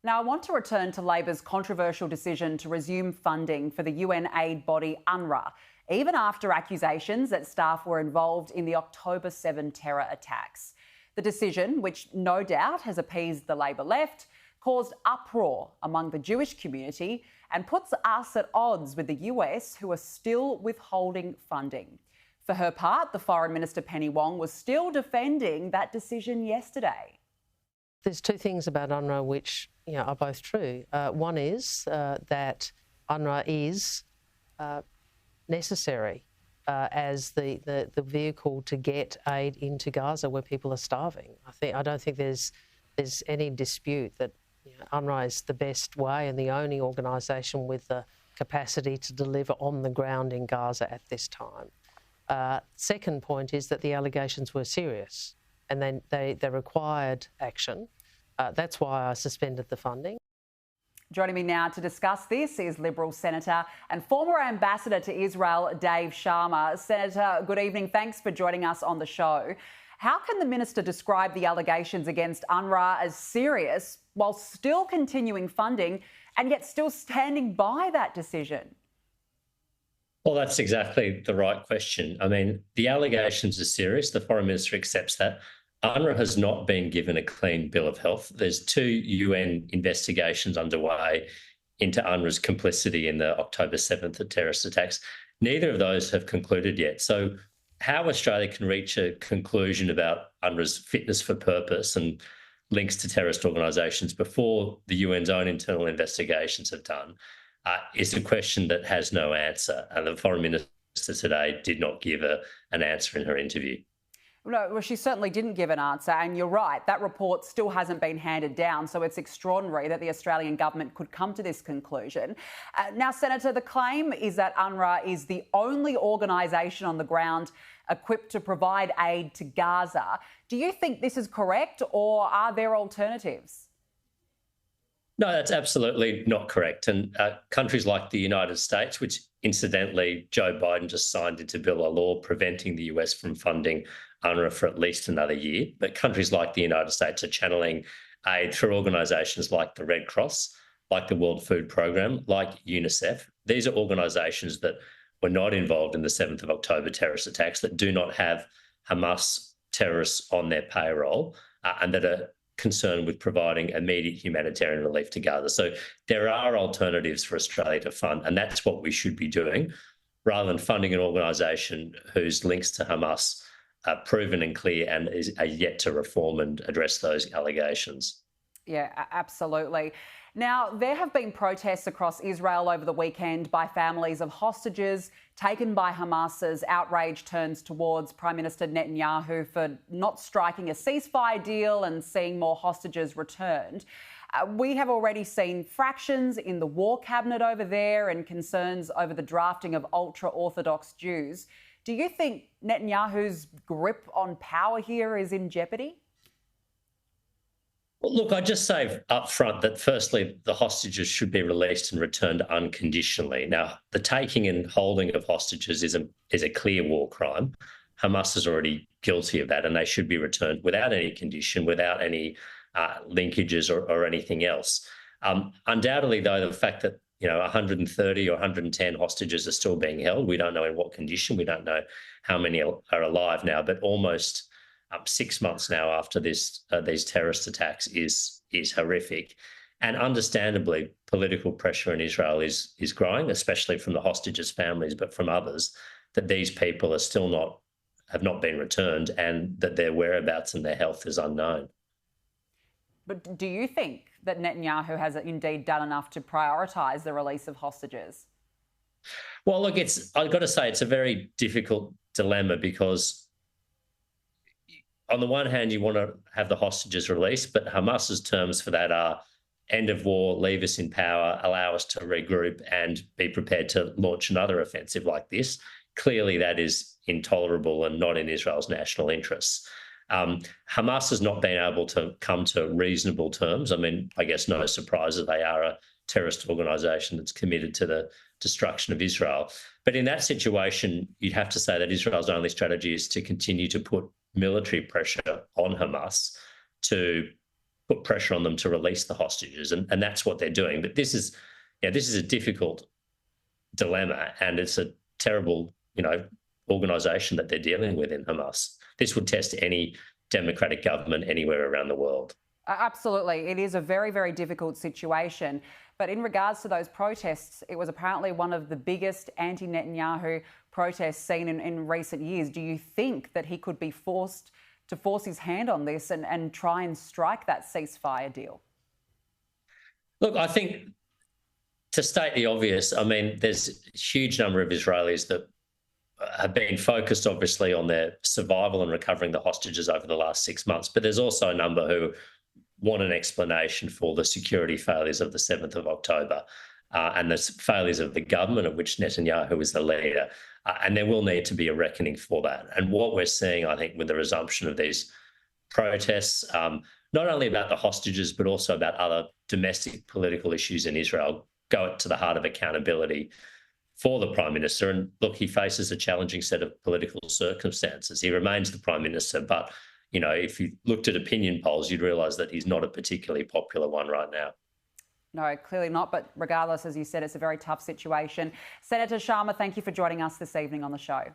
Now, I want to return to Labor's controversial decision to resume funding for the UN aid body UNRWA, even after accusations that staff were involved in the October 7 terror attacks. The decision, which no doubt has appeased the Labor left, caused uproar among the Jewish community and puts us at odds with the US, who are still withholding funding. For her part, the Foreign Minister Penny Wong was still defending that decision yesterday. There's two things about UNRWA which are both true. One is that UNRWA is necessary as the vehicle to get aid into Gaza where people are starving. I don't think there's any dispute that UNRWA is the best way and the only organisation with the capacity to deliver on the ground in Gaza at this time. Second point is that the allegations were serious and then they required action. That's why I suspended the funding. Joining me now to discuss this is Liberal Senator and former Ambassador to Israel, Dave Sharma. Senator, good evening. Thanks for joining us on the show. How can the Minister describe the allegations against UNRWA as serious while still continuing funding and yet still standing by that decision? Well, that's exactly the right question. I mean, the allegations are serious. The Foreign Minister accepts that. UNRWA has not been given a clean bill of health. There's 2 UN investigations underway into UNRWA's complicity in the October 7th terrorist attacks. Neither of those have concluded yet. So how Australia can reach a conclusion about UNRWA's fitness for purpose and links to terrorist organisations before the UN's own internal investigations have done is a question that has no answer. And the Foreign Minister today did not give an answer in her interview. No, well, she certainly didn't give an answer, and you're right, that report still hasn't been handed down, so it's extraordinary that the Australian government could come to this conclusion. Now, Senator, the claim is that UNRWA is the only organisation on the ground equipped to provide aid to Gaza. Do you think this is correct, or are there alternatives? No, that's absolutely not correct. And countries like the United States, which incidentally Joe Biden just signed into bill a law preventing the US from funding UNRWA for at least another year, but countries like the United States are channeling aid through organisations like the Red Cross, like the World Food Programme, like UNICEF. These are organisations that were not involved in the 7th of October terrorist attacks, that do not have Hamas terrorists on their payroll, and that are concerned with providing immediate humanitarian relief to Gaza. So there are alternatives for Australia to fund, and that's what we should be doing, rather than funding an organisation whose links to Hamas are proven and clear and are yet to reform and address those allegations. Yeah, absolutely. Now, there have been protests across Israel over the weekend by families of hostages taken by Hamas as outrage turns towards Prime Minister Netanyahu for not striking a ceasefire deal and seeing more hostages returned. We have already seen fractions in the war cabinet over there and concerns over the drafting of ultra-Orthodox Jews. Do you think Netanyahu's grip on power here is in jeopardy? Well, look, I'd just say up front that firstly, the hostages should be released and returned unconditionally. Now, the taking and holding of hostages is a clear war crime. Hamas is already guilty of that, and they should be returned without any condition, without any linkages or anything else. Undoubtedly, though, the fact that 130 or 110 hostages are still being held, we don't know in what condition, we don't know how many are alive now, but almost 6 months now after these terrorist attacks is horrific. And understandably, political pressure in Israel is growing, especially from the hostages' families, but from others, that these people are have not been returned and that their whereabouts and their health is unknown. But do you think that Netanyahu has indeed done enough to prioritise the release of hostages? Well, look, I've got to say it's a very difficult dilemma because on the one hand, you want to have the hostages released, but Hamas's terms for that are end of war, leave us in power, allow us to regroup and be prepared to launch another offensive like this. Clearly, that is intolerable and not in Israel's national interests. Hamas has not been able to come to reasonable terms. I mean, I guess no surprise that they are a terrorist organisation that's committed to the destruction of Israel. But in that situation, you'd have to say that Israel's only strategy is to continue to put military pressure on Hamas to put pressure on them to release the hostages, and that's what they're doing. But this is a difficult dilemma, and it's a terrible, organisation that they're dealing with in Hamas. This would test any democratic government anywhere around the world. Absolutely. It is a very, very difficult situation. But in regards to those protests, it was apparently one of the biggest anti-Netanyahu protests seen in recent years. Do you think that he could be forced to force his hand on this and try and strike that ceasefire deal? Look, I think, to state the obvious, I mean, there's a huge number of Israelis that have been focused, obviously, on their survival and recovering the hostages over the last 6 months. But there's also a number who want an explanation for the security failures of the 7th of October and the failures of the government, of which Netanyahu is the leader. And there will need to be a reckoning for that. And what we're seeing, I think, with the resumption of these protests, not only about the hostages, but also about other domestic political issues in Israel, go to the heart of accountability for the Prime Minister. And look, he faces a challenging set of political circumstances. He remains the Prime Minister, but, if you looked at opinion polls, you'd realise that he's not a particularly popular one right now. No, clearly not. But regardless, as you said, it's a very tough situation. Senator Sharma, thank you for joining us this evening on the show.